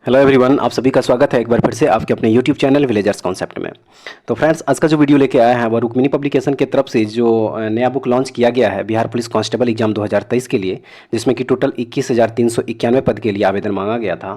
Hello everyone, आप सभी का स्वागत है एक बार फिर से आपके अपने यूट्यूब चैनल विलेजर्स कॉन्सेप्ट में। तो फ्रेंड्स, आज का जो वीडियो लेके आया है वो रुक्मिणी पब्लिकेशन की तरफ से जो नया बुक लॉन्च किया गया है बिहार पुलिस कांस्टेबल एग्जाम 2023 के लिए, जिसमें कि टोटल 21,391 पद के लिए आवेदन मांगा गया था।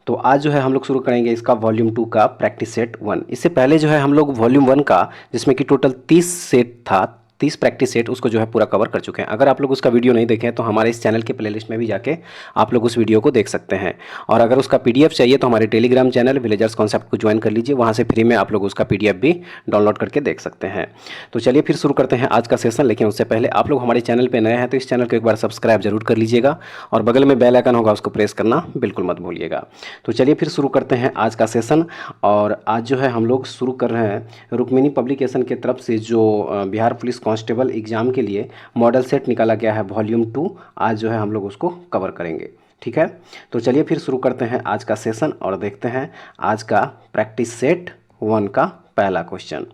तो आज जो है हम लोग शुरू करेंगे इसका वॉल्यूम 2 का प्रैक्टिस सेट 1। इससे पहले जो है हम लोग वॉल्यूम 1 का, जिसमें कि टोटल 30 सेट था, 30 प्रैक्टिस सेट, उसको जो है पूरा कवर कर चुके हैं। अगर आप लोग उसका वीडियो नहीं देखें तो हमारे इस चैनल के प्लेलिस्ट में भी जाके आप लोग उस वीडियो को देख सकते हैं। और अगर उसका पीडीएफ चाहिए तो हमारे टेलीग्राम चैनल विलेजर्स कॉन्सेप्ट को ज्वाइन कर लीजिए, वहाँ से फ्री में आप लोग उसका पीडीएफ भी डाउनलोड करके देख सकते हैं। तो चलिए फिर शुरू करते हैं आज का सेशन। लेकिन उससे पहले आप लोग हमारे चैनल पर नए हैं तो इस चैनल को एक बार सब्सक्राइब जरूर कर लीजिएगा और बगल में बेल आइकन होगा उसको प्रेस करना बिल्कुल मत भूलिएगा। तो चलिए फिर शुरू करते हैं आज का सेशन। और आज जो है हम लोग शुरू कर रहे हैं रुक्मिणी पब्लिकेशन की तरफ से जो बिहार पुलिस कांस्टेबल एग्जाम के लिए मॉडल सेट निकाला गया है वॉल्यूम 2। आज जो है हम लोग उसको कवर करेंगे, ठीक है। तो चलिए फिर शुरू करते हैं आज का सेशन और देखते हैं आज का प्रैक्टिस सेट 1 का पहला क्वेश्चन।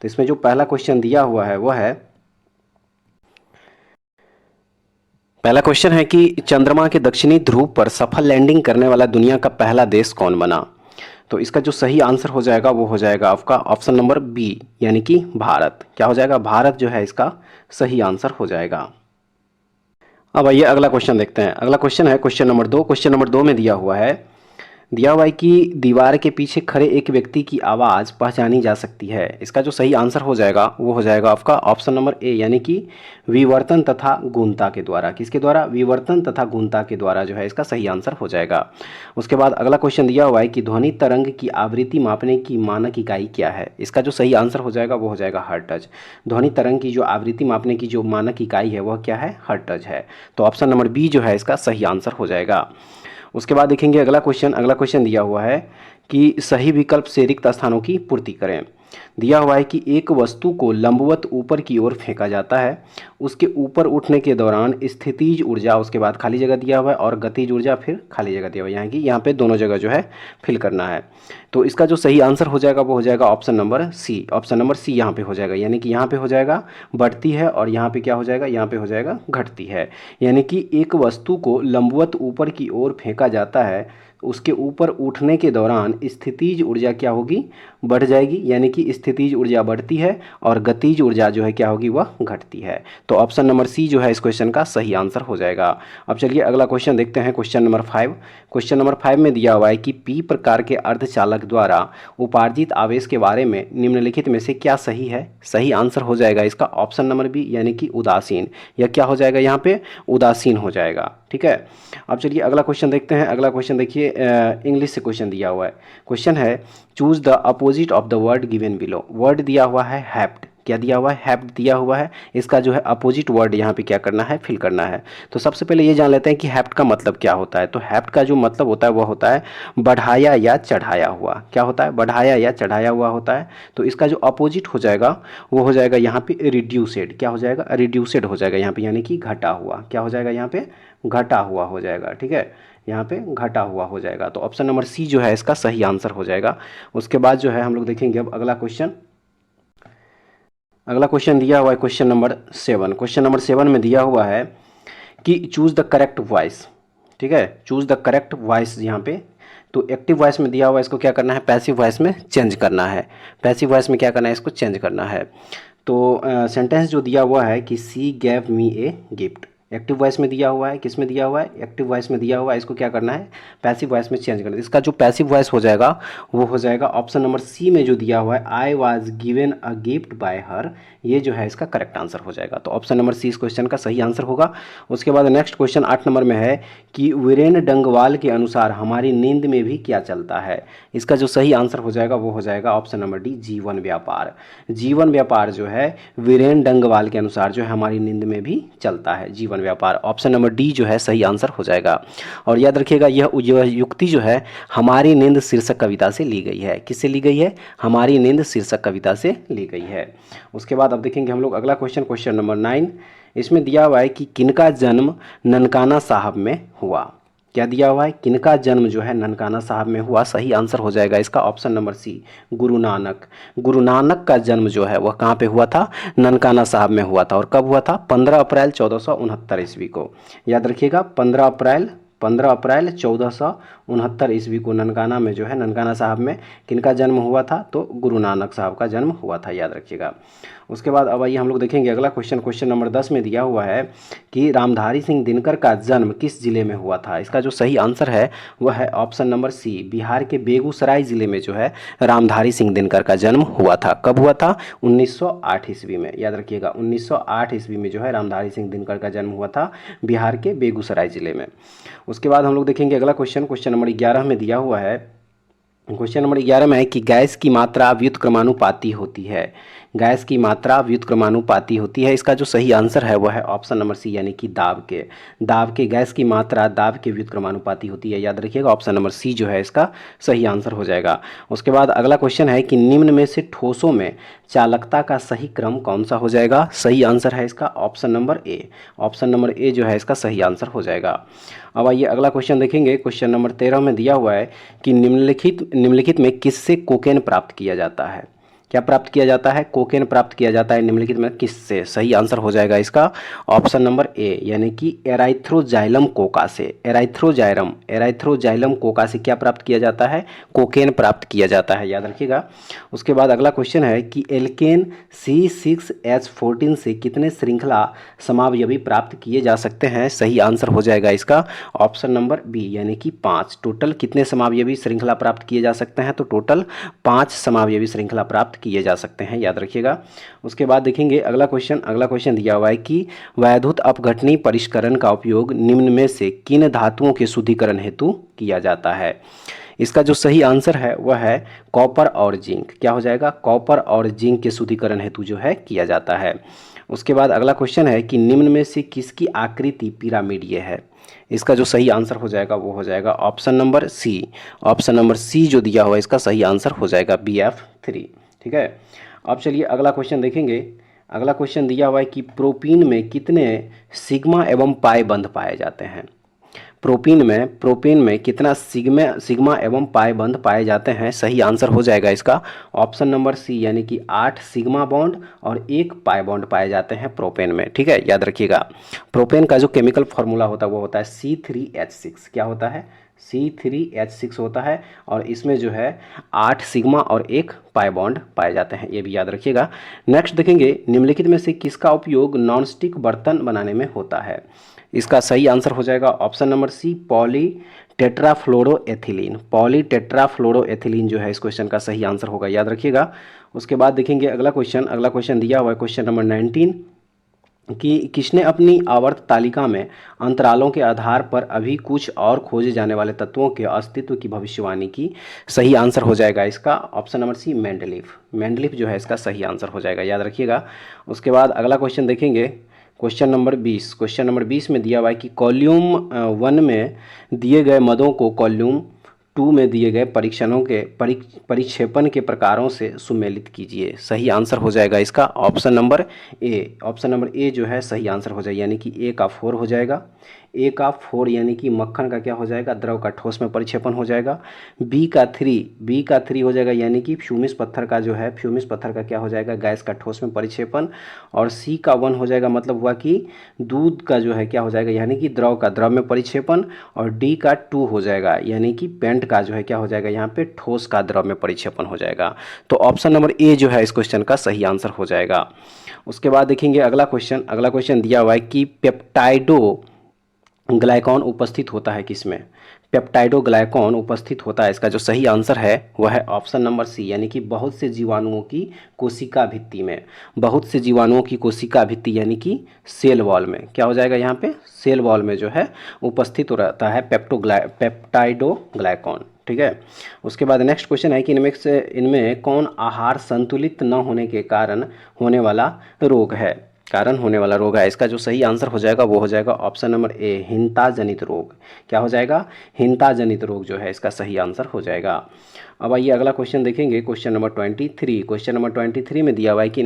तो इसमें जो पहला क्वेश्चन दिया हुआ है वो है, पहला क्वेश्चन है कि चंद्रमा के दक्षिणी ध्रुव पर सफल लैंडिंग करने वाला दुनिया का पहला देश कौन बना। तो इसका जो सही आंसर हो जाएगा वो हो जाएगा आपका ऑप्शन नंबर बी, यानी कि भारत। क्या हो जाएगा? भारत जो है इसका सही आंसर हो जाएगा। अब आइए अगला क्वेश्चन देखते हैं। अगला क्वेश्चन है क्वेश्चन नंबर 2। क्वेश्चन नंबर 2 में दिया हुआ है कि दीवार के पीछे खड़े एक व्यक्ति की आवाज़ पहचानी जा सकती है। इसका जो सही आंसर हो जाएगा वो हो जाएगा आपका ऑप्शन नंबर ए, यानी कि विवर्तन तथा गुणता के द्वारा। किसके द्वारा? विवर्तन तथा गुणता के द्वारा जो है इसका सही आंसर हो जाएगा। उसके बाद अगला क्वेश्चन दिया हुआ है कि ध्वनि तरंग की आवृत्ति मापने की मानक इकाई क्या है। इसका जो सही आंसर हो जाएगा वो हो जाएगा हर्ट्ज। ध्वनि तरंग की जो आवृत्ति मापने की जो मानक इकाई है वह क्या है? हर्ट्ज है। तो ऑप्शन नंबर बी जो है इसका सही आंसर हो जाएगा। उसके बाद देखेंगे अगला क्वेश्चन दिया हुआ है कि सही विकल्प से रिक्त स्थानों की पूर्ति करें। दिया हुआ है कि एक वस्तु को लंबवत ऊपर की ओर फेंका जाता है, उसके ऊपर उठने के दौरान स्थितिज ऊर्जा, उसके बाद खाली जगह दिया हुआ है, और गतिज ऊर्जा फिर खाली जगह दिया हुआ है, यहाँ पे दोनों जगह जो है फिल करना है। तो इसका जो सही आंसर हो जाएगा वो हो जाएगा option number C. Option number C यहाँ पे हो जाएगा, यानी कि यहाँ पे हो जाएगा बढ़ती है और यहाँ पे क्या हो जाएगा? यहाँ पे हो जाएगा घटती है। यानी कि एक वस्तु को लंबवत ऊपर की ओर फेंका जाता है, उसके ऊपर उठने के दौरान स्थितिज ऊर्जा क्या होगी? बढ़ जाएगी, यानी कि स्थितिज ऊर्जा बढ़ती है और गतिज ऊर्जा जो है क्या होगी? वह घटती है। तो ऑप्शन नंबर सी जो है इस क्वेश्चन का सही आंसर हो जाएगा। अब चलिए अगला क्वेश्चन देखते हैं, क्वेश्चन नंबर 5। क्वेश्चन नंबर 5 में दिया हुआ है कि पी प्रकार के अर्धचालक द्वारा उपार्जित आवेश के बारे में निम्नलिखित में से क्या सही है। सही आंसर हो जाएगा इसका ऑप्शन नंबर बी, यानी कि उदासीन। यह क्या हो जाएगा? यहाँ पे उदासीन हो जाएगा, ठीक है। अब चलिए अगला क्वेश्चन देखते हैं। अगला क्वेश्चन देखिए, इंग्लिश से क्वेश्चन दिया हुआ है। क्वेश्चन है choose the opposite of the word given below. Word दिया हुआ है हैप्ड। क्या दिया हुआ है? हैप्ड दिया हुआ है। इसका जो है अपोजिट वर्ड यहाँ पे क्या करना है? फिल करना है। तो सबसे पहले ये जान लेते हैं कि हैप्ड का मतलब क्या होता है। तो हैप्ड का जो मतलब होता है वह होता है बढ़ाया या चढ़ाया हुआ। क्या होता है? बढ़ाया या चढ़ाया हुआ होता है। तो इसका जो अपोजिट हो जाएगा वो हो जाएगा यहाँ पे रिड्यूसेड। क्या हो जाएगा? रिड्यूसेड हो जाएगा यहाँ पे, यानी कि घटा हुआ। क्या हो जाएगा? यहाँ पे घटा हुआ हो जाएगा, ठीक है। यहाँ पे घटा हुआ हो जाएगा। तो ऑप्शन नंबर सी जो है इसका सही आंसर हो जाएगा। उसके बाद जो है हम लोग देखेंगे अब अगला क्वेश्चन। अगला क्वेश्चन दिया हुआ है क्वेश्चन नंबर 7। क्वेश्चन नंबर 7 में दिया हुआ है कि चूज द करेक्ट वॉइस, ठीक है। चूज द करेक्ट वॉइस यहाँ पे। तो एक्टिव वॉइस में दिया हुआ है, इसको क्या करना है? पैसिव वॉइस में चेंज करना है। पैसिव वॉइस में क्या करना है? इसको चेंज करना है। तो सेंटेंस जो दिया हुआ है कि she gave me a gift, active voice में दिया हुआ है। किस में दिया हुआ है? एक्टिव वॉइस में दिया हुआ है। इसको क्या करना है? पैसिव वॉइस में चेंज करना है। इसका जो पैसिव वॉइस हो जाएगा वो हो जाएगा ऑप्शन नंबर सी में जो दिया हुआ है, I was given a gift bye हर। ये जो है इसका करेक्ट आंसर हो जाएगा। तो ऑप्शन नंबर सी इस क्वेश्चन का सही आंसर होगा। उसके बाद नेक्स्ट क्वेश्चन 8 नंबर में है कि वीरेन डंगवाल के अनुसार हमारी नींद में भी क्या चलता है। इसका जो सही आंसर हो जाएगा वो हो जाएगा ऑप्शन नंबर डी, जीवन व्यापार। जीवन व्यापार जो है वीरेन डंगवाल के अनुसार जो है हमारी नींद में भी चलता है, जीवन व्यापार। ऑप्शन नंबर डी जो है सही आंसर हो जाएगा। और याद रखिएगा यह युक्ति जो है हमारी नींद शीर्षक कविता से ली गई है। किससे ली गई है? हमारी नींद शीर्षक कविता से ली गई है। उसके बाद अब देखेंगे हम लोग अगला क्वेश्चन, क्वेश्चन नंबर 9। इसमें दिया हुआ है कि किनका जन्म ननकाना साहब में हुआ। क्या दिया हुआ है? किनका जन्म जो है ननकाना साहब में हुआ। सही आंसर हो जाएगा इसका ऑप्शन नंबर सी, गुरु नानक। गुरु नानक का जन्म जो है वह कहाँ पे हुआ था? ननकाना साहब में हुआ था। और कब हुआ था? 15 अप्रैल 1469 ईस्वी को। याद रखिएगा 15 अप्रैल 15 अप्रैल 1469 ईस्वी को ननकाना में जो है, ननकाना साहब में किनका जन्म हुआ था? तो गुरु नानक साहब का जन्म हुआ था, याद रखिएगा। उसके बाद अब आइए हम लोग देखेंगे अगला क्वेश्चन। क्वेश्चन नंबर 10 में दिया हुआ है कि रामधारी सिंह दिनकर का जन्म किस जिले में हुआ था? इसका जो सही आंसर है वह है ऑप्शन नंबर सी, बिहार के बेगूसराय जिले में जो है रामधारी सिंह दिनकर का जन्म हुआ था। कब हुआ था? 1908 ईस्वी में, याद रखिएगा। 1908 ईस्वी में जो है रामधारी सिंह दिनकर का जन्म हुआ था बिहार के बेगूसराय जिले में। उसके बाद हम लोग देखेंगे अगला क्वेश्चन। क्वेश्चन नंबर 11 में दिया हुआ है, क्वेश्चन नंबर 11 में है कि गैस की मात्रा व्युत्क्रमानुपाती होती है। गैस की मात्रा व्युत्क्रमानुपाती होती है। इसका जो सही आंसर है वह है ऑप्शन नंबर सी, यानी कि दाब के गैस की मात्रा दाब के व्युत्क्रमानुपाती होती है, याद रखिएगा। ऑप्शन नंबर सी जो है इसका सही आंसर हो जाएगा। उसके बाद अगला क्वेश्चन है कि निम्न में से ठोसों में चालकता का सही क्रम कौन सा हो जाएगा? सही आंसर है इसका option number A. Option number A जो है इसका सही आंसर हो जाएगा। अब आइए अगला क्वेश्चन देखेंगे। क्वेश्चन नंबर 13 में दिया हुआ है कि निम्नलिखित में किससे कोकेन प्राप्त किया जाता है? क्या प्राप्त किया जाता है? कोकेन प्राप्त किया जाता है निम्नलिखित में किससे? सही आंसर हो जाएगा इसका ऑप्शन नंबर ए, यानी कि एराइथ्रोजाइलम कोका से। एराइथ्रोजाइलम कोका से क्या प्राप्त किया जाता है? कोकेन प्राप्त किया जाता है, याद रखिएगा। उसके बाद अगला क्वेश्चन है कि एल्केन C6H14 से कितने श्रृंखला समावयवी प्राप्त किए जा सकते हैं? सही आंसर हो जाएगा इसका ऑप्शन नंबर बी, यानी कि 5। टोटल कितने समावयवी श्रृंखला प्राप्त किए जा सकते हैं? तो टोटल 5 समावयवी श्रृंखला प्राप्त किए जा सकते हैं, याद रखिएगा। उसके बाद देखेंगे अगला क्वेश्चन दिया हुआ है कि वैद्युत अपघटनी परिष्करण का उपयोग निम्न में से किन धातुओं के शुद्धिकरण हेतु किया जाता है? इसका जो सही आंसर है वह है कॉपर और जिंक। क्या हो जाएगा? कॉपर और जिंक के शुद्धिकरण हेतु जो है किया जाता है। उसके बाद अगला क्वेश्चन है कि निम्न में से किसकी आकृति पिरामिडीय है? इसका जो सही आंसर हो जाएगा वो हो जाएगा option number C. Option number C जो दिया हुआ है इसका सही आंसर हो जाएगा BF3। ठीक है। अब चलिए अगला क्वेश्चन देखेंगे। अगला क्वेश्चन दिया हुआ है कि प्रोपीन में कितने सिग्मा एवं पाई बंध पाए जाते हैं? प्रोपीन में कितना सिग्मा एवं पाई बंध पाए जाते हैं? सही आंसर हो जाएगा इसका ऑप्शन नंबर सी, यानी कि 8 सिग्मा बॉन्ड और 1 पाई बॉन्ड पाए जाते हैं प्रोपेन में। ठीक है, याद रखिएगा। प्रोपेन का जो केमिकल फॉर्मूला होता है वो होता है C3H6। क्या होता है? C3H6 होता है और इसमें जो है 8 सिग्मा और 1 पाई बॉन्ड पाए जाते हैं, ये भी याद रखिएगा। नेक्स्ट देखेंगे निम्नलिखित में से किसका उपयोग नॉनस्टिक बर्तन बनाने में होता है? इसका सही आंसर हो जाएगा option number C, polytetrafluoroethylene. Polytetrafluoroethylene जो है इस क्वेश्चन का सही आंसर होगा, याद रखिएगा। उसके बाद देखेंगे अगला क्वेश्चन दिया हुआ है क्वेश्चन नंबर 19 कि किसने अपनी आवर्त तालिका में अंतरालों के आधार पर अभी कुछ और खोजे जाने वाले तत्वों के अस्तित्व की भविष्यवाणी की? सही आंसर हो जाएगा इसका ऑप्शन नंबर सी, मेंडलीफ जो है इसका सही आंसर हो जाएगा, याद रखिएगा। उसके बाद अगला क्वेश्चन देखेंगे क्वेश्चन नंबर 20 में दिया हुआ है कि कॉल्यूम 1 में दिए गए मदों को कॉल्यूम 2 में दिए गए परीक्षणों के परिक्षेपण के प्रकारों से सुमेलित कीजिए। सही आंसर हो जाएगा इसका ऑप्शन नंबर ए जो है सही आंसर हो जाएगा, यानी कि ए का 4 हो जाएगा। ए का 4 यानी कि मक्खन का क्या हो जाएगा? द्रव का ठोस में परिक्षेपण हो जाएगा। बी का 3 हो जाएगा, यानी कि फ्यूमिस पत्थर का क्या हो जाएगा? गैस का ठोस में परिक्षेपण। और सी का 1 हो जाएगा, मतलब हुआ कि दूध का जो है क्या हो जाएगा? यानी कि द्रव में परिक्षेपण। और डी का 2 हो जाएगा, यानी कि पेंट का जो है क्या हो जाएगा? यहाँ पे ठोस का द्रव में परिक्षेपण हो जाएगा। तो ऑप्शन नंबर ए जो है इस क्वेश्चन का सही आंसर हो जाएगा। उसके बाद देखेंगे अगला क्वेश्चन दिया हुआ है कि पेप्टाइडो ग्लाइकॉन उपस्थित होता है किसमें? पेप्टाइडोग्लाइकॉन उपस्थित होता है, इसका जो सही आंसर है वह है ऑप्शन नंबर सी, यानी कि बहुत से जीवाणुओं की कोशिका भित्ति में। बहुत से जीवाणुओं की कोशिका भित्ति यानी कि सेल वॉल में क्या हो जाएगा? यहाँ पे सेल वॉल में जो है उपस्थित रहता है पेप्टाइडोग्लाइकॉन। ठीक है। उसके बाद नेक्स्ट क्वेश्चन है कि इनमें कौन आहार संतुलित न होने के कारण होने वाला रोग है? इसका जो सही आंसर हो जाएगा वो हो जाएगा ऑप्शन नंबर ए, हिंता जनित रोग। क्या हो जाएगा? हिंता जनित रोग जो है इसका सही आंसर हो जाएगा। अब आइए अगला क्वेश्चन देखेंगे क्वेश्चन नंबर 23 में दिया हुआ है कि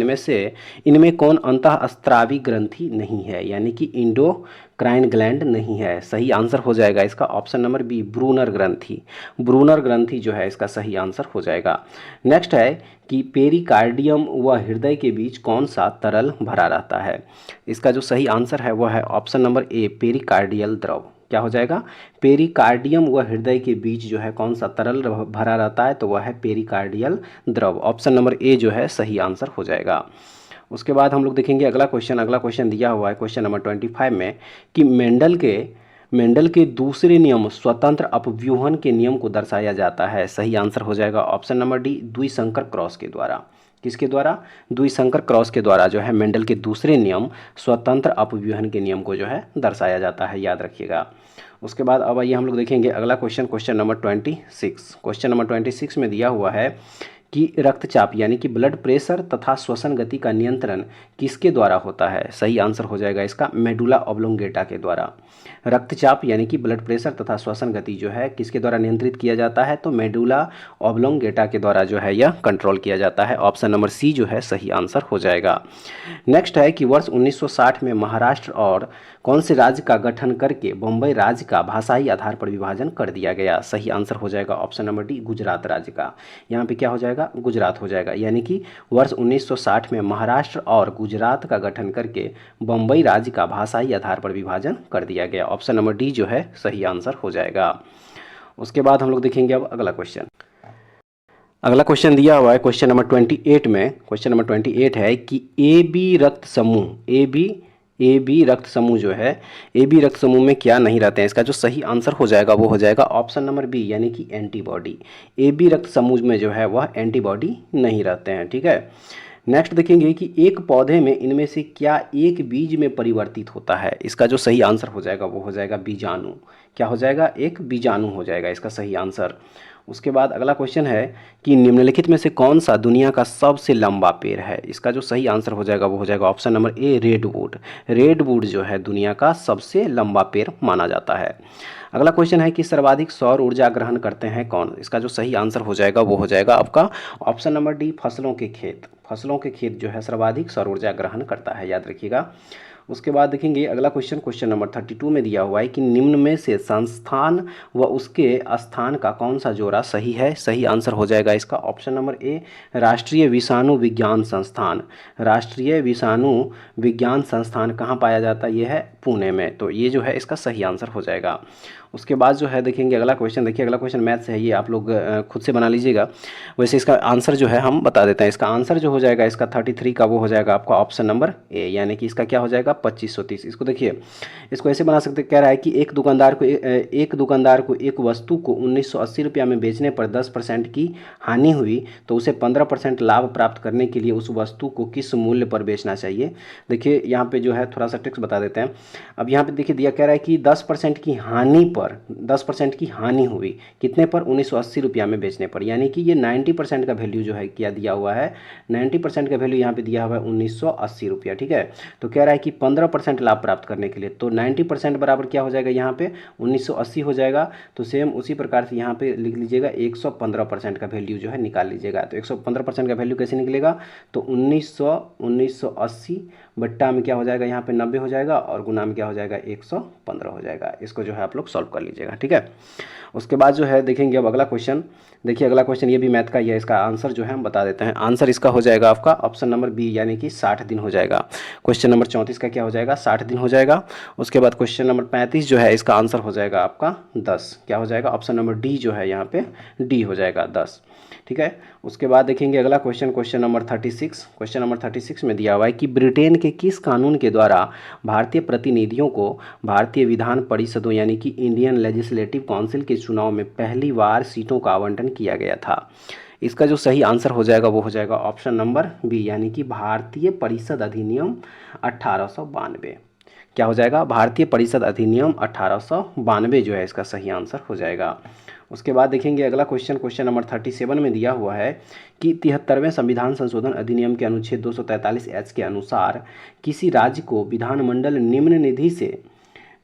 इनमें कौन अंतःस्रावी ग्रंथि नहीं है, यानी कि इंडोक्राइन ग्लैंड नहीं है। सही आंसर हो जाएगा इसका ऑप्शन नंबर बी, ब्रूनर ग्रंथि जो है इसका सही आंसर हो जाएगा। नेक्स्ट है कि पेरिकार्डियम व हृदय के बीच कौन सा तरल भरा रहता है? इसका जो सही आंसर है वह है ऑप्शन नंबर ए, पेरिकार्डियल द्रव। क्या हो जाएगा, पेरिकार्डियम व हृदय के बीच जो है कौन सा तरल भरा रहता है, तो वह है पेरिकार्डियल द्रव। ऑप्शन नंबर ए जो है सही आंसर हो जाएगा। उसके बाद हम लोग देखेंगे अगला क्वेश्चन दिया हुआ है क्वेश्चन नंबर 25 में कि मेंडल के दूसरे नियम स्वतंत्र अपव्यूहन के नियम को दर्शाया जाता है। सही आंसर हो जाएगा ऑप्शन नंबर डी, द्विसंकर क्रॉस के द्वारा। किसके द्वारा, द्विसंकर क्रॉस के द्वारा जो है मेंडल के दूसरे नियम स्वतंत्र अपव्यूहन के नियम को जो है दर्शाया जाता है, याद रखिएगा। उसके बाद अब आइए हम लोग देखेंगे अगला क्वेश्चन नंबर 26। क्वेश्चन नंबर 26 में दिया हुआ है कि रक्तचाप यानी कि ब्लड प्रेशर तथा श्वसन गति का नियंत्रण किसके द्वारा होता है। सही आंसर हो जाएगा इसका मेडुला ऑब्लोंगेटा के द्वारा। रक्तचाप यानी कि ब्लड प्रेशर तथा श्वसन गति जो है किसके द्वारा नियंत्रित किया जाता है, तो मेडुला ऑब्लोंगेटा के द्वारा जो है यह कंट्रोल किया जाता है। ऑप्शन नंबर सी जो है सही आंसर हो जाएगा। नेक्स्ट है कि वर्ष 1960 में महाराष्ट्र और कौन से राज्य का गठन करके बम्बई राज्य का भाषाई आधार पर विभाजन कर दिया गया। सही आंसर हो जाएगा ऑप्शन नंबर डी, गुजरात राज्य का। यहाँ पे क्या हो जाएगा, गुजरात हो जाएगा। यानी कि वर्ष 1960 में महाराष्ट्र और गुजरात का गठन करके बम्बई राज्य का भाषाई आधार पर विभाजन कर दिया गया। ऑप्शन नंबर डी जो है सही आंसर हो जाएगा। उसके बाद हम लोग देखेंगे अब अगला क्वेश्चन दिया हुआ है क्वेश्चन नंबर 28 में। क्वेश्चन नंबर 28 है कि ए बी रक्त समूह जो है, ए बी रक्त समूह में क्या नहीं रहते हैं। इसका जो सही आंसर हो जाएगा वो हो जाएगा ऑप्शन नंबर बी, यानी कि एंटीबॉडी। ए बी रक्त समूह में जो है वह एंटीबॉडी नहीं रहते हैं, ठीक है। नेक्स्ट देखेंगे कि एक पौधे में इनमें से क्या एक बीज में परिवर्तित होता है। इसका जो सही आंसर हो जाएगा वो हो जाएगा बीजाणु। क्या हो जाएगा, एक बीजाणु हो जाएगा इसका सही आंसर। उसके बाद अगला क्वेश्चन है कि निम्नलिखित में से कौन सा दुनिया का सबसे लंबा पेड़ है। इसका जो सही आंसर हो जाएगा वो हो जाएगा option number A, redwood. Redwood जो है दुनिया का सबसे लंबा पेड़ माना जाता है। अगला क्वेश्चन है कि सर्वाधिक सौर ऊर्जा ग्रहण करते हैं कौन। इसका जो सही आंसर हो जाएगा वो हो जाएगा आपका ऑप्शन नंबर डी, फसलों के खेत जो है सर्वाधिक सौर ऊर्जा ग्रहण करता है, याद रखिएगा। उसके बाद देखेंगे अगला क्वेश्चन नंबर 32 में दिया हुआ है कि निम्न में से संस्थान व उसके स्थान का कौन सा जोड़ा सही है। सही आंसर हो जाएगा इसका ऑप्शन नंबर ए, राष्ट्रीय विषाणु विज्ञान संस्थान। राष्ट्रीय विषाणु विज्ञान संस्थान कहाँ पाया जाता है, ये है पुणे में। तो ये जो है इसका सही आंसर हो जाएगा। उसके बाद जो है देखेंगे अगला क्वेश्चन मैथ से है, ये आप लोग खुद से बना लीजिएगा। वैसे इसका आंसर जो है हम बता देते हैं। इसका आंसर जो हो जाएगा इसका 33 का वो हो जाएगा आपका ऑप्शन नंबर ए, यानी कि इसका क्या हो जाएगा 2530। इसको देखिए, इसको ऐसे बना सकते, कह रहा है कि एक दुकानदार को एक वस्तु को 1980 रुपया में बेचने पर 10% की हानि हुई तो उसे 15% लाभ प्राप्त करने के लिए उस वस्तु को किस मूल्य पर बेचना चाहिए। देखिए यहाँ पे जो है थोड़ा सा ट्रिक्स बता देते हैं। अब यहाँ पे देखिए दिया कह रहा है कि 10% की हानि पर 10% की हानि हुई कितने पर, 1980 रुपया में बेचने पर। यानी कि ये 90% का वैल्यू जो है क्या दिया हुआ है, 90% का वैल्यू यहाँ पे दिया हुआ है 1980 रुपया, ठीक है। तो कह रहा है कि 15% लाभ प्राप्त करने के लिए, तो 90% बराबर क्या हो जाएगा यहाँ पे 1980 हो जाएगा। तो सेम उसी प्रकार से यहाँ पे लिख लीजिएगा 115% का वैल्यू जो है निकाल लीजिएगा। तो 115% का वैल्यू कैसे निकलेगा, तो 1980 बट्टा में क्या हो जाएगा यहाँ पे 90 हो जाएगा और गुना में क्या हो जाएगा 115 हो जाएगा। इसको जो है आप लोग सॉल्व कर लीजिएगा, ठीक है। उसके बाद जो है देखेंगे अब अगला क्वेश्चन। देखिए अगला क्वेश्चन ये भी मैथ का ही है। इसका आंसर जो है हम बता देते हैं। आंसर इसका हो जाएगा आपका ऑप्शन नंबर बी, यानी कि 60 दिन हो जाएगा। क्वेश्चन नंबर 34 का क्या हो जाएगा 60 दिन हो जाएगा। उसके बाद क्वेश्चन नंबर 35 जो है इसका आंसर हो जाएगा आपका 10। क्या हो जाएगा, ऑप्शन नंबर डी जो है यहाँ पे डी हो जाएगा 10, ठीक है। उसके बाद देखेंगे अगला क्वेश्चन नंबर 36। क्वेश्चन नंबर 36 में दिया हुआ है कि ब्रिटेन के किस कानून के द्वारा भारतीय प्रतिनिधियों को भारतीय विधान परिषदों यानी कि इंडियन लेजिस्लेटिव काउंसिल के चुनाव में पहली बार सीटों का आवंटन किया गया था। इसका जो सही आंसर हो जाएगा वो हो जाएगा ऑप्शन नंबर बी, यानी कि भारतीय परिषद अधिनियम 1892। क्या हो जाएगा, भारतीय परिषद अधिनियम 1892 जो है इसका सही आंसर हो जाएगा। उसके बाद देखेंगे अगला क्वेश्चन नंबर 37 में दिया हुआ है कि 73वें संविधान संशोधन अधिनियम के अनुच्छेद 243H के अनुसार किसी राज्य को विधानमंडल निम्न निधि से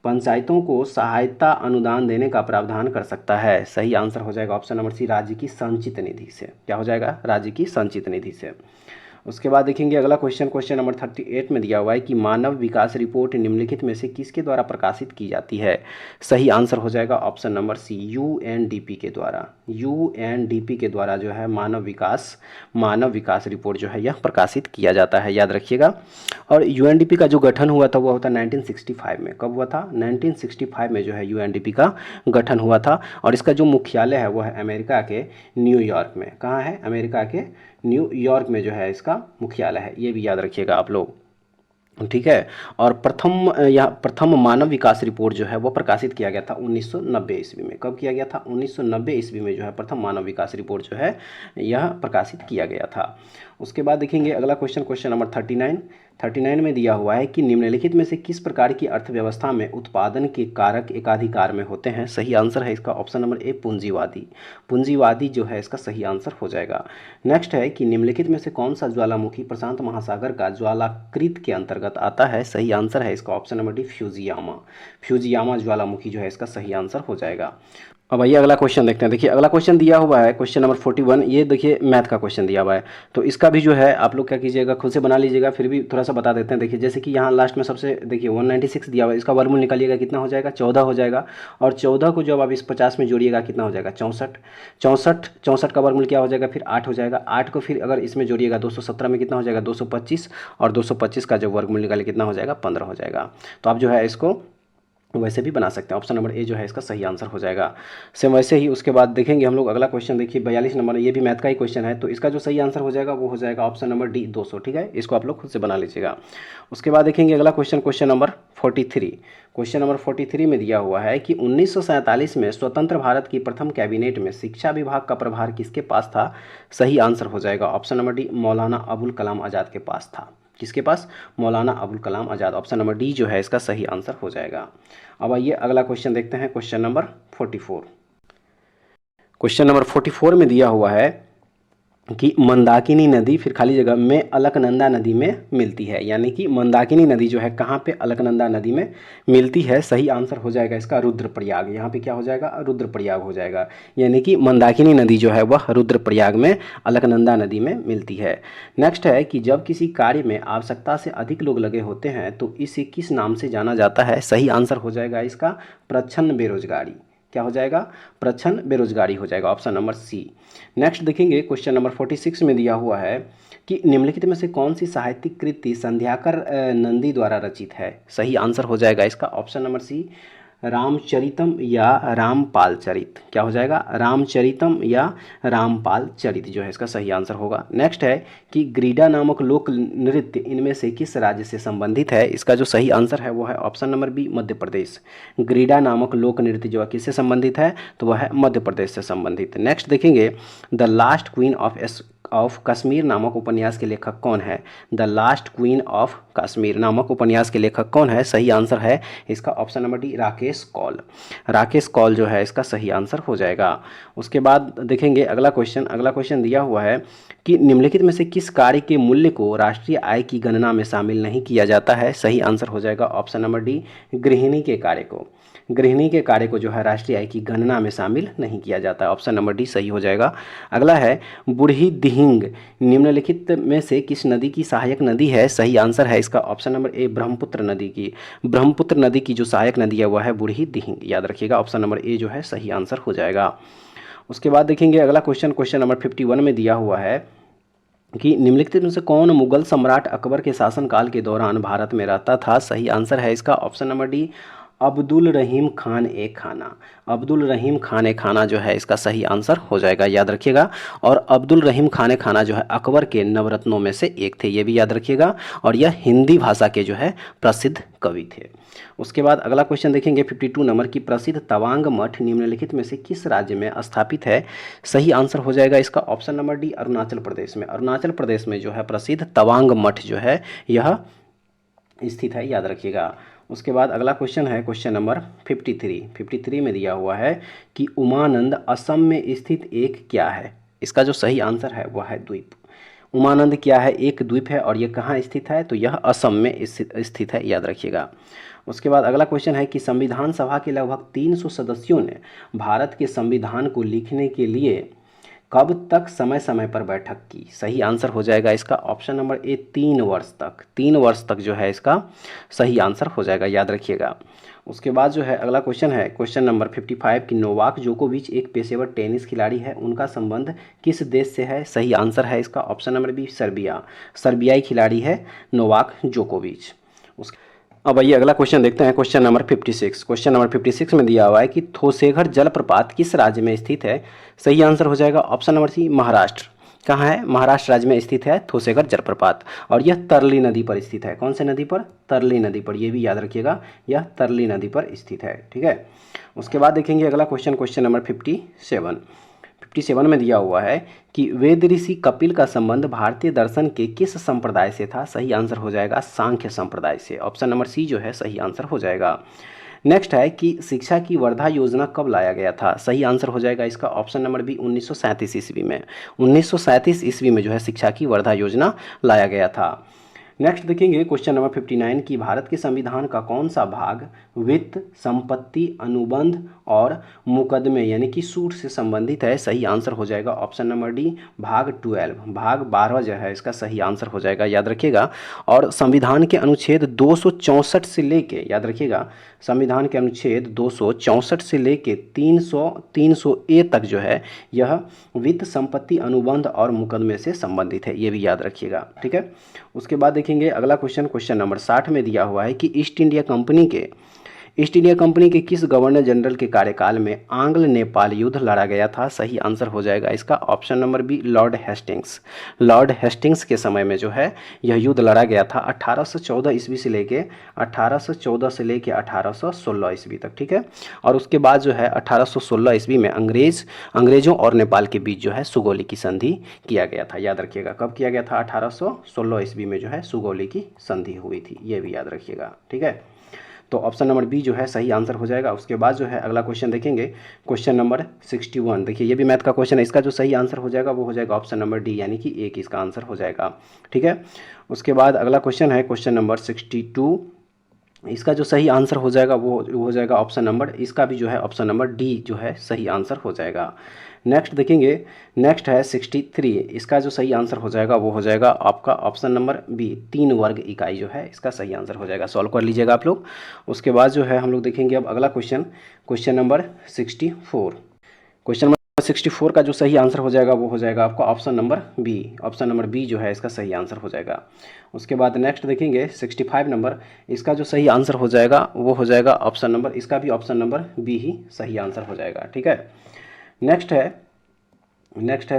पंचायतों को सहायता अनुदान देने का प्रावधान कर सकता है। सही आंसर हो जाएगा ऑप्शन नंबर सी, राज्य की संचित निधि से। क्या हो जाएगा, राज्य की संचित निधि से। उसके बाद देखेंगे अगला क्वेश्चन, क्वेश्चन नंबर 38 में दिया हुआ है कि मानव विकास रिपोर्ट निम्नलिखित में से किसके द्वारा प्रकाशित की जाती है। सही आंसर हो जाएगा ऑप्शन नंबर सी, यूएनडीपी के द्वारा। यूएनडीपी के द्वारा जो है मानव विकास रिपोर्ट जो है यह प्रकाशित किया जाता है, याद रखिएगा। और यूएनडीपी का जो गठन हुआ था वो होता 1965 में। कब हुआ था? 1965 में जो है यूएनडीपी का गठन हुआ था। और इसका जो मुख्यालय है वो है अमेरिका के न्यूयॉर्क में। कहाँ है? अमेरिका के न्यूयॉर्क में जो है इसका मुख्यालय है, ये भी याद रखिएगा आप लोग, ठीक है। और प्रथम मानव विकास रिपोर्ट जो है वो प्रकाशित किया गया था 1990 ईस्वी में। कब किया गया था? 1990 ईस्वी में जो है प्रथम मानव विकास रिपोर्ट जो है यह प्रकाशित किया गया था। उसके बाद देखेंगे अगला क्वेश्चन, क्वेश्चन नंबर 39 में दिया हुआ है कि निम्नलिखित में से किस प्रकार की अर्थव्यवस्था में उत्पादन के कारक एकाधिकार में होते हैं। सही आंसर है इसका ऑप्शन नंबर ए, पूंजीवादी। पूंजीवादी जो है इसका सही आंसर हो जाएगा। नेक्स्ट है कि निम्नलिखित में से कौन सा ज्वालामुखी प्रशांत महासागर का ज्वालाकृत के अंतर्गत आता है। सही आंसर है इसका option number D, Fujiyama. Fujiyama ज्वालामुखी जो है इसका सही आंसर हो जाएगा। अब आइए अगला क्वेश्चन देखते हैं। देखिए अगला क्वेश्चन दिया हुआ है क्वेश्चन नंबर 41। ये देखिए मैथ का क्वेश्चन दिया हुआ है, तो इसका भी जो है आप लोग क्या कीजिएगा, खुद से बना लीजिएगा, फिर भी थोड़ा सा बता देते हैं। देखिए जैसे कि यहाँ लास्ट में सबसे देखिए 196 दिया हुआ है, इसका वर्गमूल निकालिएगा, कितना हो जाएगा? 14 हो जाएगा। और 14 को जब आप इस 50 में जोड़िएगा कितना हो जाएगा? 64 का वर्गमूल क्या हो जाएगा? फिर 8 हो जाएगा। 8 को फिर अगर इसमें जोड़िएगा 217 में कितना हो जाएगा? 225। और 225 का जब वर्गमूल निकाले कितना हो जाएगा? 15 हो जाएगा। तो आप जो है इसको वैसे भी बना सकते हैं। ऑप्शन नंबर ए जो है इसका सही आंसर हो जाएगा। सेम वैसे ही उसके बाद देखेंगे हम लोग अगला क्वेश्चन। देखिए 42 नंबर, ये भी मैथ का ही क्वेश्चन है, तो इसका जो सही आंसर हो जाएगा वो हो जाएगा ऑप्शन नंबर डी, 200। ठीक है, इसको आप लोग खुद से बना लीजिएगा। उसके बाद देखेंगे अगला question, question number 43। Question number 43 में दिया हुआ है कि 1947 में स्वतंत्र भारत की प्रथम कैबिनेट में शिक्षा विभाग का प्रभार किसके पास था। सही आंसर हो जाएगा option number D, Maulana Abul Kalam Azad के पास था। किसके पास? Maulana Abul Kalam Azad. Option number D जो है इसका सही आंसर हो जाएगा। अब आइए अगला क्वेश्चन देखते हैं, क्वेश्चन नंबर 44। क्वेश्चन नंबर 44 में दिया हुआ है कि मंदाकिनी नदी फिर खाली जगह में अलकनंदा नदी में मिलती है। यानी कि मंदाकिनी नदी जो है कहाँ पे? अलकनंदा नदी में मिलती है। सही आंसर हो जाएगा इसका रुद्रप्रयाग। यहाँ पे क्या हो जाएगा? रुद्रप्रयाग हो जाएगा। यानी कि मंदाकिनी नदी जो है वह रुद्रप्रयाग में अलकनंदा नदी में मिलती है। नेक्स्ट है कि जब किसी कार्य में आवश्यकता से अधिक लोग लगे होते हैं तो इसे किस नाम से जाना जाता है। सही आंसर हो जाएगा इसका प्रच्छन्न बेरोजगारी। क्या हो जाएगा? प्रच्छन्न बेरोजगारी हो जाएगा, ऑप्शन नंबर सी। नेक्स्ट देखेंगे क्वेश्चन नंबर 46 में दिया हुआ है कि निम्नलिखित में से कौन सी साहित्यिक कृति संध्याकर नंदी द्वारा रचित है। सही आंसर हो जाएगा इसका ऑप्शन नंबर सी, रामचरितम या रामपाल चरित। क्या हो जाएगा? रामचरितम या रामपाल चरित जो है इसका सही आंसर होगा। नेक्स्ट है कि ग्रीडा नामक लोक नृत्य इनमें से किस राज्य से संबंधित है। इसका जो सही आंसर है वो है option number B, Madhya Pradesh. ग्रीडा नामक लोक नृत्य जो है किससे संबंधित है? तो वह है मध्य प्रदेश से संबंधित। नेक्स्ट देखेंगे the last queen of Kashmir नामक उपन्यास के लेखक कौन है। The last queen of Kashmir नामक उपन्यास के लेखक कौन है। सही आंसर है इसका option number D, Rakesh Kaul. Rakesh Kaul जो है इसका सही आंसर हो जाएगा। उसके बाद देखेंगे अगला क्वेश्चन दिया हुआ है कि निम्नलिखित में से किस कार्य के मूल्य को राष्ट्रीय आय की गणना में शामिल नहीं किया जाता है। सही आंसर हो जाएगा ऑप्शन नंबर डी, गृहिणी के कार्य को। गृहिणी के कार्य को जो है राष्ट्रीय आय की गणना में शामिल नहीं किया जाता है, ऑप्शन नंबर डी सही हो जाएगा। अगला है बूढ़ी दिहिंग निम्नलिखित में से किस नदी की सहायक नदी है। सही आंसर है इसका ऑप्शन नंबर ए, ब्रह्मपुत्र नदी की। ब्रह्मपुत्र नदी की जो सहायक नदी है वह है बूढ़ी दिहिंग, याद रखिएगा। ऑप्शन नंबर ए जो है सही आंसर हो जाएगा। उसके बाद देखेंगे अगला क्वेश्चन नंबर 51 में दिया हुआ है कि निम्नलिखित में से कौन मुगल सम्राट अकबर के शासनकाल के दौरान भारत में रहता था। सही आंसर है इसका ऑप्शन नंबर डी, अब्दुल रहीम खान ए खाना। अब्दुल रहीम खान ए खाना जो है इसका सही आंसर हो जाएगा, याद रखिएगा। और अब्दुल रहीम खान ए खाना जो है अकबर के नवरत्नों में से एक थे, ये भी याद रखिएगा। और यह हिंदी भाषा के जो है प्रसिद्ध कवि थे। उसके बाद अगला क्वेश्चन देखेंगे 52 नंबर की प्रसिद्ध तवांग मठ निम्नलिखित में से किस राज्य में स्थापित है। सही आंसर हो जाएगा इसका option number D, Arunachal Pradesh में। अरुणाचल प्रदेश में जो है प्रसिद्ध तवांग मठ जो है यह स्थित है, याद रखिएगा। उसके बाद अगला क्वेश्चन है क्वेश्चन नंबर 53 में दिया हुआ है कि उमानंद असम में स्थित एक क्या है। इसका जो सही आंसर है वह है द्वीप। उमानंद क्या है? एक द्वीप है। और यह कहाँ स्थित है? तो यह असम में स्थित है, याद रखिएगा। उसके बाद अगला क्वेश्चन है कि संविधान सभा के लगभग 300 सदस्यों ने भारत के संविधान को लिखने के लिए कब तक समय समय पर बैठक की? सही आंसर हो जाएगा इसका ऑप्शन नंबर ए 3 वर्ष तक। 3 वर्ष तक जो है इसका सही आंसर हो जाएगा, याद रखिएगा। उसके बाद जो है अगला क्वेश्चन है क्वेश्चन नंबर 55 की नोवाक जोकोविच एक पेशेवर टेनिस खिलाड़ी है, उनका संबंध किस देश से है? सही आंसर है इसका ऑप्शन नंबर बी सर्बिया। सर्बियाई खिलाड़ी है नोवाक जोकोविच। अब आइए अगला क्वेश्चन देखते हैं क्वेश्चन नंबर 56। क्वेश्चन नंबर 56 में दिया हुआ है कि थोसेघर जलप्रपात किस राज्य में स्थित है? सही आंसर हो जाएगा ऑप्शन नंबर सी महाराष्ट्र। कहाँ है? महाराष्ट्र राज्य में स्थित है थोसेघर जलप्रपात, और यह तरली नदी पर स्थित है। कौन से नदी पर? तरली नदी पर, यह भी याद रखिएगा, यह तरली नदी पर स्थित है। ठीक है। उसके बाद देखेंगे अगला क्वेश्चन क्वेश्चन नंबर 57 में दिया हुआ है कि वेद ऋषि कपिल का संबंध भारतीय दर्शन के किस संप्रदाय से था? सही आंसर हो जाएगा सांख्य संप्रदाय से। ऑप्शन नंबर सी जो है सही आंसर हो जाएगा। नेक्स्ट है कि शिक्षा की वर्धा योजना कब लाया गया था? सही आंसर हो जाएगा इसका ऑप्शन नंबर बी 1937 ईस्वी में। 1937 ईस्वी में जो है शिक्षा की वर्धा योजना लाया गया था। नेक्स्ट देखेंगे क्वेश्चन नंबर 59 की भारत के संविधान का कौन सा भाग वित्त, संपत्ति, अनुबंध और मुकदमे यानी कि सूट से संबंधित है? सही आंसर हो जाएगा ऑप्शन नंबर डी भाग 12। भाग 12 जो है इसका सही आंसर हो जाएगा, याद रखिएगा। और संविधान के अनुच्छेद 264 से लेके, याद रखिएगा, संविधान के अनुच्छेद 264 से लेके 300 ए तक जो है यह वित्त, संपत्ति, अनुबंध और मुकदमे से संबंधित है, ये भी याद रखिएगा। ठीक है। उसके बाद देखेंगे अगला क्वेश्चन क्वेश्चन नंबर 60 में दिया हुआ है कि ईस्ट इंडिया कंपनी के किस गवर्नर जनरल के कार्यकाल में आंग्ल नेपाल युद्ध लड़ा गया था? सही आंसर हो जाएगा इसका option number B Lord Hastings. Lord Hastings के समय में जो है यह युद्ध लड़ा गया था 1814 ईस्वी से लेके 1816 ईस्वी तक। ठीक है। और उसके बाद जो है 1816 ईस्वी में अंग्रेजों और नेपाल के बीच जो है सुगौली की संधि किया गया था, याद रखिएगा। कब किया गया था? 1816 ईस्वी में जो है सुगौली की संधि हुई थी, ये भी याद रखिएगा। ठीक है। तो ऑप्शन नंबर बी जो है सही आंसर हो जाएगा। उसके बाद जो है अगला क्वेश्चन देखेंगे क्वेश्चन नंबर 61। देखिए ये भी मैथ का क्वेश्चन है, इसका जो सही आंसर हो जाएगा वो हो जाएगा ऑप्शन नंबर डी, यानी कि एक इसका आंसर हो जाएगा। ठीक है। उसके बाद अगला क्वेश्चन है क्वेश्चन नंबर 62। इसका जो सही आंसर हो जाएगा वो हो जाएगा ऑप्शन नंबर, इसका भी जो है ऑप्शन नंबर डी जो है सही आंसर हो जाएगा। नेक्स्ट देखेंगे, नेक्स्ट है 63। इसका जो सही आंसर हो जाएगा वो हो जाएगा आपका ऑप्शन नंबर बी 3 वर्ग इकाई जो है इसका सही आंसर हो जाएगा। सॉल्व कर लीजिएगा आप लोग। उसके बाद जो है हम लोग देखेंगे अब अगला question question number 64। Question number 64 का जो सही आंसर हो जाएगा वो हो जाएगा आपका option number B. Option number B जो है इसका सही आंसर हो जाएगा। उसके बाद नेक्स्ट देखेंगे 65 नंबर। इसका जो सही आंसर हो जाएगा वो हो जाएगा ऑप्शन नंबर, इसका भी ऑप्शन नंबर बी ही सही आंसर हो जाएगा। ठीक है। नेक्स्ट है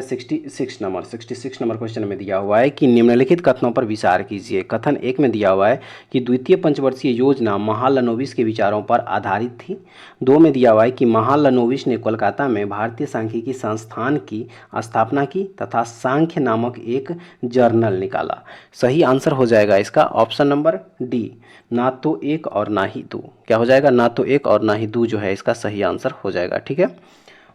66 नंबर क्वेश्चन में दिया हुआ है कि निम्नलिखित कथनों पर विचार कीजिए। कथन 1 में दिया हुआ है कि द्वितीय पंचवर्षीय योजना महालनोबिस के विचारों पर आधारित थी। 2 में दिया हुआ है कि महालनोबिस ने कोलकाता में भारतीय सांख्यिकी संस्थान की स्थापना की तथा सांख्य नामक एक जर्नल निकाला। सही आंसर हो जाएगा इसका ऑप्शन नंबर डी, ना तो एक और ना ही दो। क्या हो जाएगा? ना तो एक और ना ही दो जो है इसका सही आंसर हो जाएगा। ठीक है।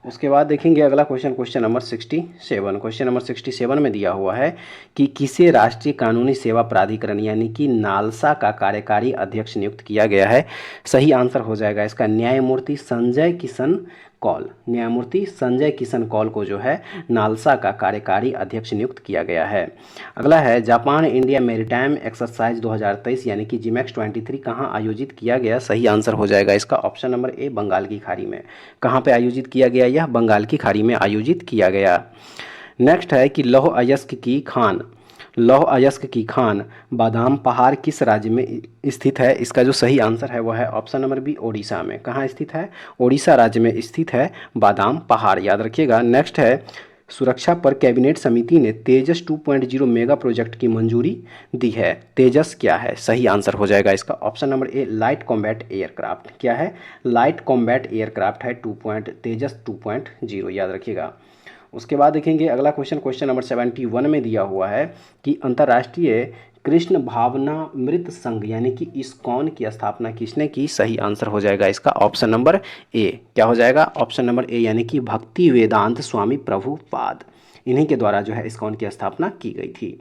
उसके बाद देखेंगे अगला क्वेश्चन नंबर 67। क्वेश्चन नंबर 67 में दिया हुआ है कि किसे राष्ट्रीय कानूनी सेवा प्राधिकरण यानी कि नालसा का कार्यकारी अध्यक्ष नियुक्त किया गया है? सही आंसर हो जाएगा इसका न्यायमूर्ति संजय किशन कौल। न्यायमूर्ति संजय किशन कौल को जो है नालसा का कार्यकारी अध्यक्ष नियुक्त किया गया है। अगला है जापान इंडिया मैरीटाइम एक्सरसाइज 2023 यानी कि जिमैक्स 23 कहाँ आयोजित किया गया? सही आंसर हो जाएगा इसका ऑप्शन नंबर ए बंगाल की खाड़ी में। कहाँ पे आयोजित किया गया? यह बंगाल की खाड़ी में आयोजित किया गया। नेक्स्ट है कि लौह अयस्क की खान बादाम पहाड़ किस राज्य में स्थित है? इसका जो सही आंसर है वह है ऑप्शन नंबर बी ओडिशा में। कहाँ स्थित है? ओडिशा राज्य में स्थित है बादाम पहाड़, याद रखिएगा। नेक्स्ट है सुरक्षा पर कैबिनेट समिति ने तेजस 2.0 मेगा प्रोजेक्ट की मंजूरी दी है। तेजस क्या है? सही आंसर हो जाएगा इसका option number A light combat aircraft. क्या है? लाइट कॉम्बैट एयरक्राफ्ट है तेजस 2.0, याद रखिएगा। उसके बाद देखेंगे अगला क्वेश्चन नंबर 71 में दिया हुआ है कि अंतर्राष्ट्रीय कृष्ण भावनामृत संघ यानी कि इस्कॉन की स्थापना किसने की? सही आंसर हो जाएगा इसका ऑप्शन नंबर ए। क्या हो जाएगा? ऑप्शन नंबर ए यानी कि भक्ति वेदांत स्वामी प्रभुपाद, इन्हीं के द्वारा जो है इस्कॉन की स्थापना की गई थी।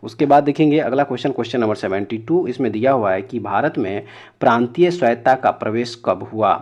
उसके बाद देखेंगे अगला क्वेश्चन नंबर 72। इसमें दिया हुआ है कि भारत में प्रांतीय स्वायत्तता का प्रवेश कब हुआ?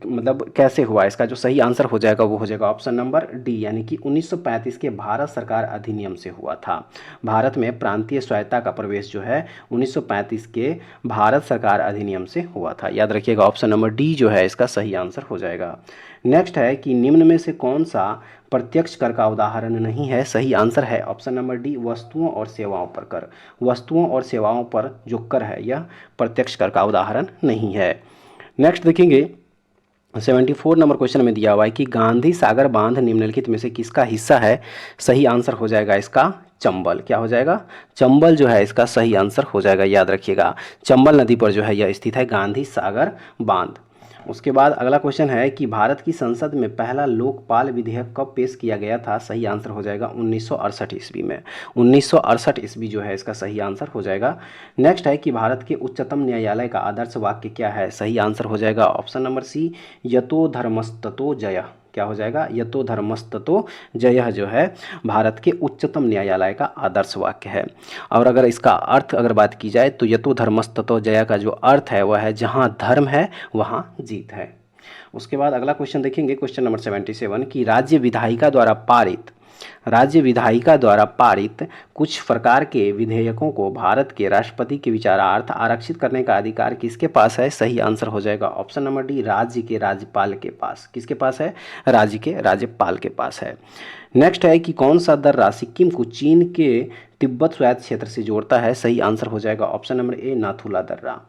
मतलब कैसे हुआ, इसका जो सही आंसर हो जाएगा वो हो जाएगा ऑप्शन नंबर डी, यानी कि 1935 के भारत सरकार अधिनियम से हुआ था। भारत में प्रांतीय स्वायत्ता का प्रवेश जो है 1935 के भारत सरकार अधिनियम से हुआ था। याद रखिएगा ऑप्शन नंबर डी जो है इसका सही आंसर हो जाएगा। नेक्स्ट है कि निम्न में से कौन सा प्रत्यक्ष कर का उदाहरण नहीं है। सही आंसर है ऑप्शन नंबर डी, वस्तुओं और सेवाओं पर कर। वस्तुओं और सेवाओं पर जो कर है यह प्रत्यक्ष कर का उदाहरण नहीं है। नेक्स्ट देखेंगे 74 नंबर क्वेश्चन में दिया हुआ है कि गांधी सागर बांध निम्नलिखित में से किसका हिस्सा है। सही आंसर हो जाएगा इसका चंबल। क्या हो जाएगा, चंबल जो है इसका सही आंसर हो जाएगा। याद रखिएगा चंबल नदी पर जो है यह स्थित है गांधी सागर बांध। उसके बाद अगला क्वेश्चन है कि भारत की संसद में पहला लोकपाल विधेयक कब पेश किया गया था। सही आंसर हो जाएगा 1968 ईस्वी में। 1968 ईस्वी जो है इसका सही आंसर हो जाएगा। नेक्स्ट है कि भारत के उच्चतम न्यायालय का आदर्श वाक्य क्या है। सही आंसर हो जाएगा ऑप्शन नंबर सी, यतो धर्मस्ततो जयः। क्या हो जाएगा, यतो धर्मस्ततो जयः जो है भारत के उच्चतम न्यायालय का आदर्श वाक्य है। और अगर इसका अर्थ अगर बात की जाए तो यतो धर्मस्ततो जयः का जो अर्थ है वह है जहाँ धर्म है वहाँ जीत है। उसके बाद अगला क्वेश्चन देखेंगे क्वेश्चन नंबर 77 कि राज्य विधायिका द्वारा पारित कुछ प्रकार के विधेयकों को भारत के राष्ट्रपति के विचारार्थ आरक्षित करने का अधिकार किसके पास है। सही आंसर हो जाएगा ऑप्शन नंबर डी, राज्य के राज्यपाल के पास। किसके पास है, राज्य के राज्यपाल के पास है। नेक्स्ट है कि कौन सा दर्रा सिक्किम को चीन के तिब्बत स्वायत्त क्षेत्र से जोड़ता है। सही आंसर हो जाएगा ऑप्शन नंबर ए, नाथुला दर्रा।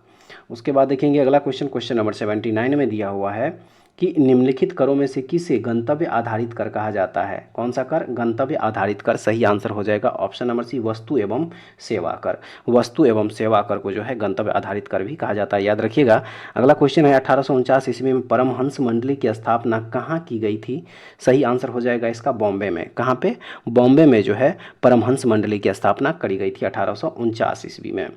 उसके बाद देखेंगे अगला क्वेश्चन क्वेश्चन नंबर 79 में दिया हुआ है कि निम्नलिखित करों में से किसे गंतव्य आधारित कर कहा जाता है। कौन सा कर, गंतव्य आधारित कर। सही आंसर हो जाएगा ऑप्शन नंबर सी, वस्तु एवं सेवा कर। वस्तु एवं सेवा कर को जो है गंतव्य आधारित कर भी कहा जाता है। याद रखिएगा। अगला क्वेश्चन है 1849 ईस्वी में परमहंस मंडली की स्थापना कहाँ की गई थी। सही आंसर हो जाएगा इसका बॉम्बे में। कहाँ पे, बॉम्बे में जो है परमहंस मंडली की स्थापना करी गई थी 1849 ईस्वी में।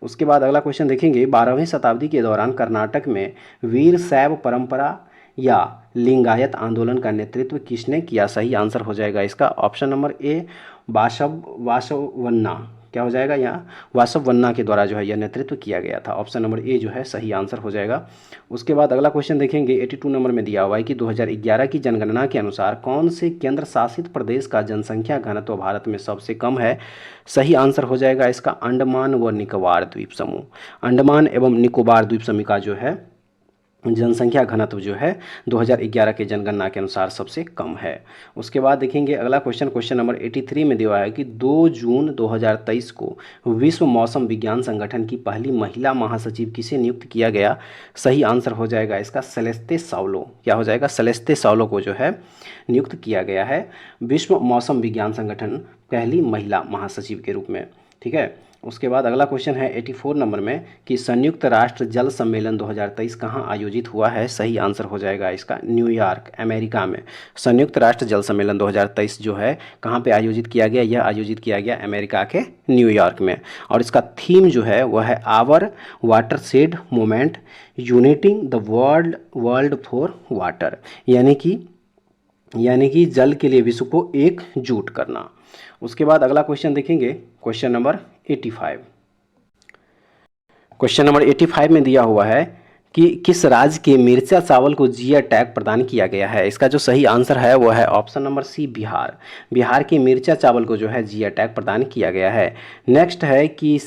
उसके बाद अगला क्वेश्चन देखेंगे 12वीं शताब्दी के दौरान कर्नाटक में वीर शैव परंपरा या लिंगायत आंदोलन का नेतृत्व किसने किया। सही आंसर हो जाएगा इसका ऑप्शन नंबर ए, वासवन्ना। क्या हो जाएगा, यहाँ वासवन्ना के द्वारा जो है यह नेतृत्व किया गया था। ऑप्शन नंबर ए जो है सही आंसर हो जाएगा। उसके बाद अगला क्वेश्चन देखेंगे 82 नंबर में दिया हुआ है कि 2011 की जनगणना के अनुसार कौन से केंद्र शासित प्रदेश का जनसंख्या घनत्व भारत में सबसे कम है। सही आंसर हो जाएगा इसका अंडमान व निकोबार द्वीप समूह। अंडमान एवं निकोबार द्वीप समूह का जो है जनसंख्या घनत्व जो है 2011 के जनगणना के अनुसार सबसे कम है। उसके बाद देखेंगे अगला क्वेश्चन क्वेश्चन नंबर 83 में दिया है कि 2 जून 2023 को विश्व मौसम विज्ञान संगठन की पहली महिला महासचिव किसे नियुक्त किया गया। सही आंसर हो जाएगा इसका सेलेस्ते साउलो। क्या हो जाएगा, सेलेस्ते साउलो को जो है नियुक्त किया गया है विश्व मौसम विज्ञान संगठन पहली महिला महासचिव के रूप में। ठीक है। उसके बाद अगला क्वेश्चन है 84 नंबर में कि संयुक्त राष्ट्र जल सम्मेलन 2023 कहाँ आयोजित हुआ है। सही आंसर हो जाएगा इसका न्यूयॉर्क, अमेरिका में। संयुक्त राष्ट्र जल सम्मेलन 2023 जो है कहाँ पे आयोजित किया गया, यह आयोजित किया गया अमेरिका के न्यूयॉर्क में। और इसका थीम जो है वह है our watershed movement uniting the world for water, यानी कि जल के लिए विश्व को एकजुट करना। उसके बाद अगला क्वेश्चन देखेंगे क्वेश्चन नंबर 85। क्वेश्चन नंबर 85 में दिया हुआ है कि किस राज्य के मिर्चा चावल को जीआई टैग प्रदान किया गया है। इसका जो सही आंसर है वो है option number C, Bihar. Bihar के मिर्चा चावल को जो है जीआई टैग प्रदान किया गया है। नेक्स्ट है कि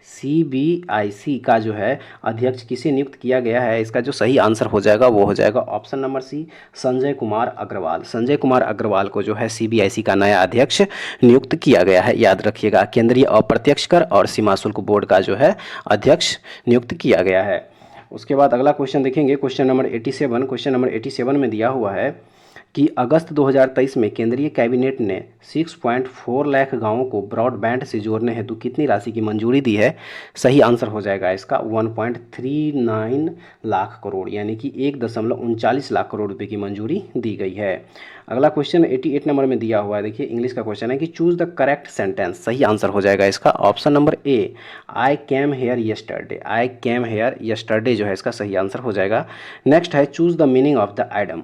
सीबीआईसी का जो है अध्यक्ष किसे नियुक्त किया गया है। इसका जो सही आंसर हो जाएगा वो हो जाएगा option number C, Sanjay Kumar Agarwal. Sanjay Kumar Agarwal को जो है सीबीआईसी का नया अध्यक्ष नियुक्त किया गया है। याद रखिएगा, केंद्रीय अप्रत्यक्ष कर और सीमा शुल्क बोर्ड का जो है अध्यक्ष नियुक्त किया गया है। उसके बाद अगला क्वेश्चन देखेंगे क्वेश्चन नंबर 87। क्वेश्चन नंबर 87 में दिया हुआ है कि अगस्त 2023 में केंद्रीय कैबिनेट ने 6.4 लाख गांवों को ब्रॉडबैंड से जोड़ने हेतु कितनी राशि की मंजूरी दी है। सही आंसर हो जाएगा इसका 1.39 लाख करोड़, यानी कि 1.39 लाख करोड़ रुपए की मंजूरी दी गई है। अगला क्वेश्चन 88 नंबर में दिया हुआ है। देखिए इंग्लिश का क्वेश्चन है कि चूज द करेक्ट सेंटेंस। सही आंसर हो जाएगा इसका option number A, I came here yesterday. I came here yesterday जो है इसका सही आंसर हो जाएगा। नेक्स्ट है choose the meaning of the item.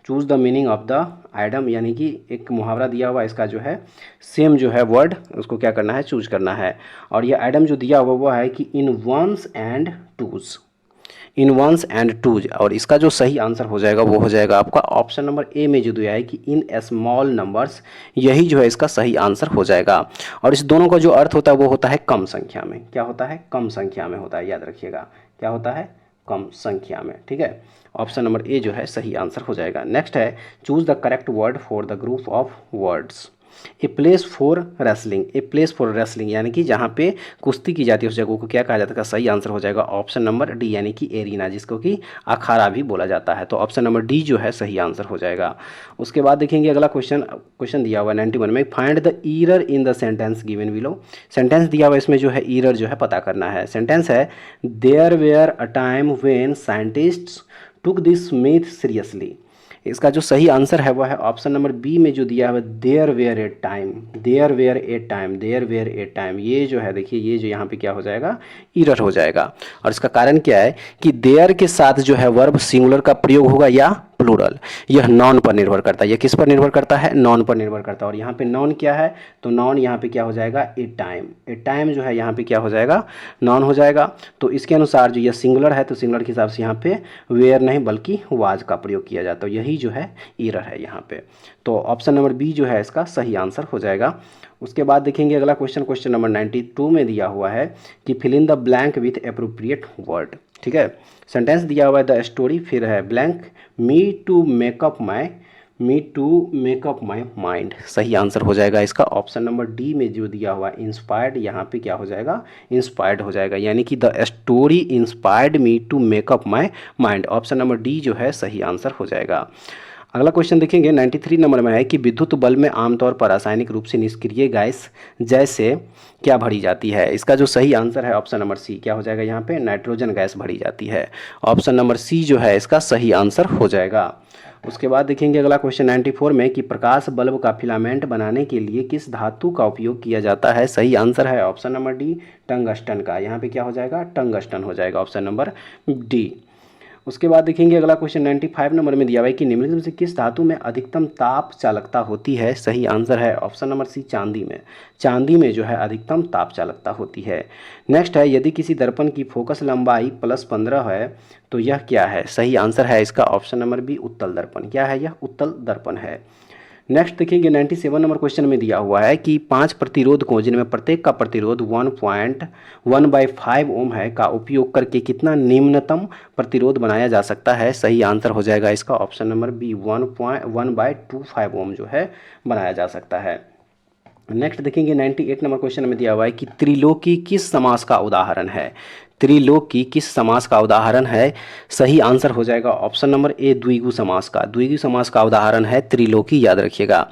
Choose the meaning of the item, यानी कि एक मुहावरा दिया हुआ इसका जो है सेम जो है वर्ड उसको क्या करना है, चूज करना है। और ये आइटम जो दिया हुआ वो है कि in ones and twos. In ones and twos, और इसका जो सही आंसर हो जाएगा वो हो जाएगा आपका ऑप्शन नंबर ए में जो दिया है कि इन स्मॉल नंबर्स, यही जो है इसका सही आंसर हो जाएगा। और इस दोनों का जो अर्थ होता है वो होता है कम संख्या में। क्या होता है? कम संख्या में होता है, याद रखिएगा। क्या होता है? कम संख्या में। ठीक है, ऑप्शन नंबर ए जो है सही आंसर हो जाएगा। नेक्स्ट है choose the correct word for the group of words. A place for wrestling, a place for wrestling यानी कि जहाँ पे कुश्ती की जाती है उस जगह को क्या कहा जाता है? सही आंसर हो जाएगा ऑप्शन नंबर डी यानी कि एरिना, जिसको कि अखाड़ा भी बोला जाता है। तो ऑप्शन नंबर डी जो है सही आंसर हो जाएगा। उसके बाद देखेंगे अगला क्वेश्चन दिया हुआ है 91 में, find the error in the sentence given below. Sentence दिया हुआ इसमें जो है ईरर जो है पता करना है। सेंटेंस है there were a time when scientists took this myth seriously. इसका जो सही आंसर है वह है ऑप्शन नंबर बी में जो दिया हुआ there were a time, there were a time, there were a time. ये जो है देखिए, ये जो यहाँ पे क्या हो जाएगा? ईरर हो जाएगा। और इसका कारण क्या है कि देयर के साथ जो है वर्ब सिंगुलर का प्रयोग होगा या प्लूरल, यह नॉन पर निर्भर करता है। यह किस पर निर्भर करता है? नॉन पर निर्भर करता है। और यहाँ पे नॉन क्या है? तो नॉन यहाँ पे क्या हो जाएगा? ए टाइम। ए टाइम जो है यहाँ पे क्या हो जाएगा? नॉन हो जाएगा। तो इसके अनुसार जो यह सिंगुलर है तो सिंगुलर के हिसाब से यहाँ पे वेयर नहीं बल्कि वाज का प्रयोग किया जाता है। यही जो है ईरर है यहाँ पे। तो ऑप्शन नंबर बी जो है इसका सही आंसर हो जाएगा। उसके बाद देखेंगे अगला क्वेश्चन नंबर 92 में दिया हुआ है कि fill in the blank with appropriate word. ठीक है, सेंटेंस दिया हुआ है द स्टोरी, फिर है blank me to make up my mind. सही आंसर हो जाएगा इसका ऑप्शन नंबर डी में जो दिया हुआ है इंस्पायर्ड, यहाँ पे क्या हो जाएगा? इंस्पायर्ड हो जाएगा, यानी कि the story inspired me to make up my mind. Option number D जो है सही आंसर हो जाएगा। अगला क्वेश्चन देखेंगे 93 नंबर में है कि विद्युत बल्ब में आमतौर पर रासायनिक रूप से निष्क्रिय गैस जैसे क्या भरी जाती है? इसका जो सही आंसर है ऑप्शन नंबर सी, क्या हो जाएगा? यहाँ पे नाइट्रोजन गैस भरी जाती है। ऑप्शन नंबर सी जो है इसका सही आंसर हो जाएगा। उसके बाद देखेंगे अगला क्वेश्चन 94 में कि प्रकाश बल्ब का फिलामेंट बनाने के लिए किस धातु का उपयोग किया जाता है? सही आंसर है ऑप्शन नंबर डी टंगस्टन का। यहाँ पे क्या हो जाएगा? टंगस्टन हो जाएगा, ऑप्शन नंबर डी। उसके बाद देखेंगे अगला क्वेश्चन 95 नंबर में दिया हुआ है कि निम्नलिखित में से किस धातु में अधिकतम ताप चालकता होती है? सही आंसर है ऑप्शन नंबर सी चांदी में। चांदी में जो है अधिकतम ताप चालकता होती है। नेक्स्ट है यदि किसी दर्पण की फोकस लंबाई +15 है तो यह क्या है? सही आंसर है इसका ऑप्शन नंबर बी उत्तल दर्पण। क्या है? यह उत्तल दर्पण है। नेक्स्ट देखेंगे 97 नंबर क्वेश्चन में दिया हुआ है कि 5 प्रतिरोधकों जिनमें प्रत्येक का प्रतिरोध 1.1/5 ओम है का उपयोग करके कितना निम्नतम प्रतिरोध बनाया जा सकता है? सही आंसर हो जाएगा इसका ऑप्शन नंबर बी 1.1/25 ओम जो है बनाया जा सकता है। नेक्स्ट देखेंगे 98 नंबर क्वेश्चन में दिया हुआ है कि त्रिलोकी किस समास का उदाहरण है? त्रिलोकी किस समास का उदाहरण है? सही आंसर हो जाएगा ऑप्शन नंबर ए द्विगु समास का। द्विगु समास का उदाहरण है त्रिलोकी, याद रखिएगा।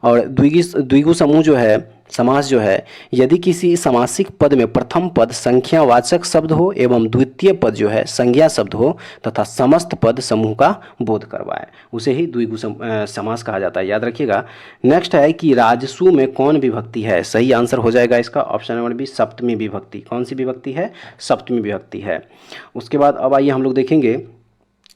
और द्विगु समूह जो है, समास जो है, यदि किसी समासिक पद में प्रथम पद संख्यावाचक शब्द हो एवं द्वितीय पद जो है संज्ञा शब्द हो तथा समस्त पद समूह का बोध करवाए, उसे ही द्विगु समास कहा जाता है, याद रखिएगा। नेक्स्ट है कि राजसु में कौन विभक्ति है? सही आंसर हो जाएगा इसका ऑप्शन नंबर बी सप्तमी विभक्ति। कौन सी विभक्ति है? सप्तमी विभक्ति है। उसके बाद अब आइए हम लोग देखेंगे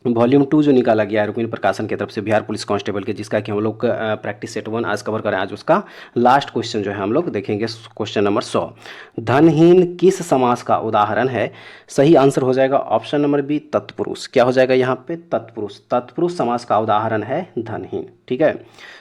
वॉल्यूम 2 जो निकाला गया है रुक्मिणी प्रकाशन की तरफ से बिहार पुलिस कांस्टेबल के, जिसका कि हम लोग प्रैक्टिस सेट 1 आज कवर करें। आज उसका लास्ट क्वेश्चन जो है हम लोग देखेंगे क्वेश्चन नंबर 100। धनहीन किस समास का उदाहरण है? सही आंसर हो जाएगा ऑप्शन नंबर बी तत्पुरुष। क्या हो जाएगा यहाँ पे? तत्पुरुष। तत्पुरुष समास का उदाहरण है धनहीन। ठीक है,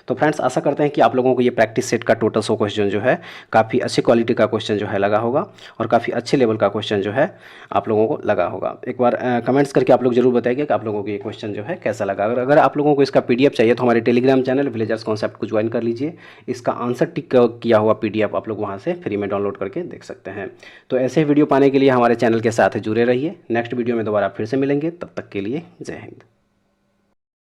तो फ्रेंड्स आशा करते हैं कि आप लोगों को ये प्रैक्टिस सेट का टोटल 100 क्वेश्चन जो है काफ़ी अच्छी क्वालिटी का क्वेश्चन जो है लगा होगा और काफ़ी अच्छे लेवल का क्वेश्चन जो है आप लोगों को लगा होगा। एक बार कमेंट्स करके आप लोग जरूर बताइए कि आप लोगों को ये क्वेश्चन जो है कैसा लगा। अगर आप लोगों को इसका PDF चाहिए तो हमारे टेलीग्राम चैनल विलेजर्स कॉन्सेप्ट को ज्वाइन कर लीजिए। इसका आंसर टिक किया हुआ PDF आप लोग वहाँ से फ्री में डाउनलोड करके देख सकते हैं। तो ऐसे वीडियो पाने के लिए हमारे चैनल के साथ जुड़े रहिए। नेक्स्ट वीडियो में दोबारा फिर से मिलेंगे, तब तक के लिए जय हिंद।